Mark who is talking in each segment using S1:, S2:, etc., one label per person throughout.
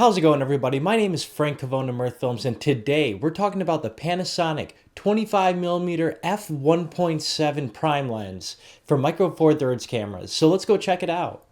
S1: How's it going, everybody? My name is Frank Cavone of Mirth Films, and today we're talking about the Panasonic 25mm f1.7 prime lens for micro four thirds cameras. So let's go check it out.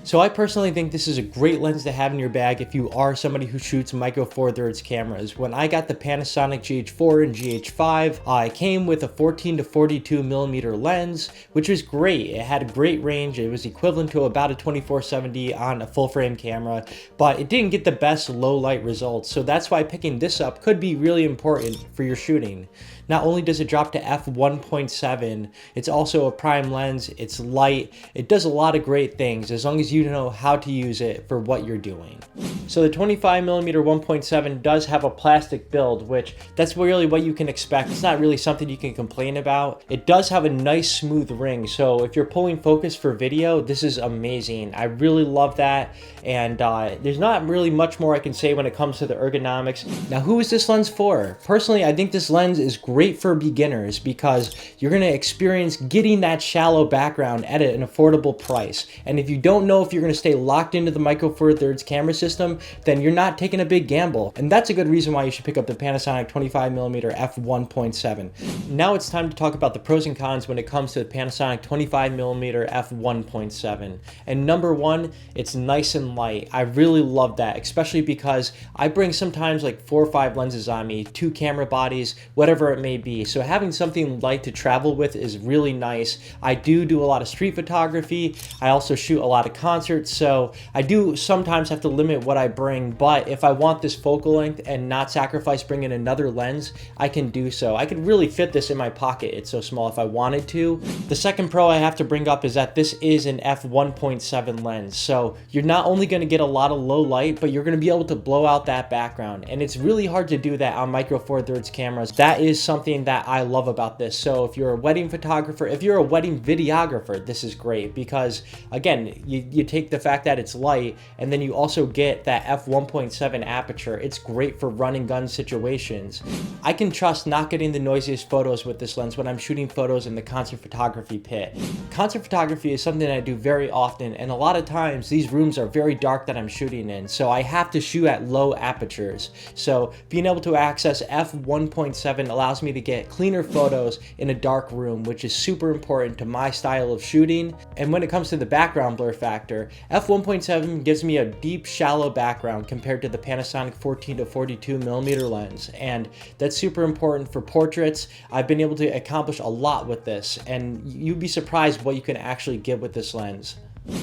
S1: So I personally think this is a great lens to have in your bag if you are somebody who shoots micro four thirds cameras. When I got the Panasonic GH4 and GH5, it came with a 14 to 42mm lens, which was great. It had a great range. It was equivalent to about a 24-70 on a full frame camera, but it didn't get the best low light results. So that's why picking this up could be really important for your shooting. Not only does it drop to f1.7, it's also a prime lens, it's light, it does a lot of great things as long as you know how to use it for what you're doing. So the 25mm 1.7 does have a plastic build, which that's really what you can expect. It's not really something you can complain about. It does have a nice smooth ring, so if you're pulling focus for video, this is amazing. I really love that, and there's not really much more I can say when it comes to the ergonomics. Now, who is this lens for? Personally, I think this lens is great for beginners because you're going to experience getting that shallow background at an affordable price. And if you don't know if you're going to stay locked into the micro four thirds camera system, then you're not taking a big gamble. And that's a good reason why you should pick up the Panasonic 25mm f1.7. Now it's time to talk about the pros and cons when it comes to the Panasonic 25mm f1.7. And number one, it's nice and light. I really love that, especially because I bring sometimes like 4 or 5 lenses on me, 2 camera bodies, whatever it may be. So having something light to travel with is really nice. I do a lot of street photography. I also shoot a lot of concerts, so I do sometimes have to limit what I bring, but if I want this focal length and not sacrifice bringing another lens, I can do so. I could really fit this in my pocket. It's so small if I wanted to. The second pro I have to bring up is that this is an f1.7 lens, so you're not only going to get a lot of low light, but you're going to be able to blow out that background, and it's really hard to do that on micro four thirds cameras. That is something that I love about this. So if you're a wedding photographer, if you're a wedding videographer, this is great because again, you take the fact that it's light and then you also get that f1.7 aperture. It's great for run and gun situations. I can trust not getting the noisiest photos with this lens when I'm shooting photos in the concert photography pit. Concert photography is something I do very often, and a lot of times these rooms are very dark that I'm shooting in, so I have to shoot at low apertures. So being able to access f1.7 allows me to get cleaner photos in a dark room, which is super important to my style of shooting. And when it comes to the background blur factor, f1.7 gives me a deep, shallow background compared to the Panasonic 14 to 42mm lens, and that's super important for portraits. I've been able to accomplish a lot with this, and you'd be surprised what you can actually get with this lens.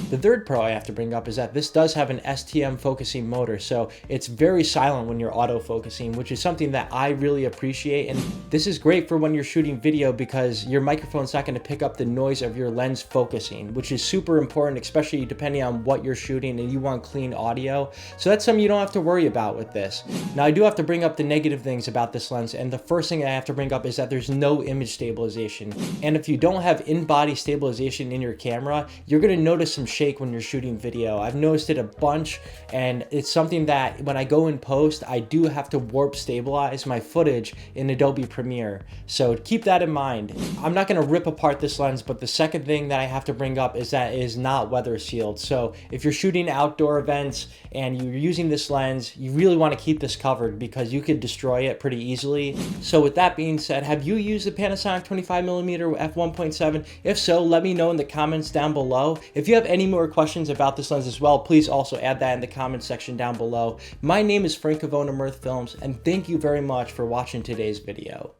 S1: The third pro I have to bring up is that this does have an STM focusing motor, so it's very silent when you're autofocusing, which is something that I really appreciate. And this is great for when you're shooting video because your microphone's not going to pick up the noise of your lens focusing, which is super important, especially depending on what you're shooting and you want clean audio. So that's something you don't have to worry about with this. Now, I do have to bring up the negative things about this lens, and the first thing I have to bring up is that there's no image stabilization. And if you don't have in-body stabilization in your camera, you're going to notice some shake when you're shooting video. I've noticed it a bunch, and it's something that when I go in post, I do have to warp stabilize my footage in Adobe Premiere. So keep that in mind. I'm not going to rip apart this lens, but the second thing that I have to bring up is that it is not weather sealed. So if you're shooting outdoor events and you're using this lens, you really want to keep this covered because you could destroy it pretty easily. So with that being said, have you used the Panasonic 25mm f1.7? If so, let me know in the comments down below. If you have any more questions about this lens as well, please also add that in the comments section down below. My name is Frank Cavone of Mirth Films, and thank you very much for watching today's video.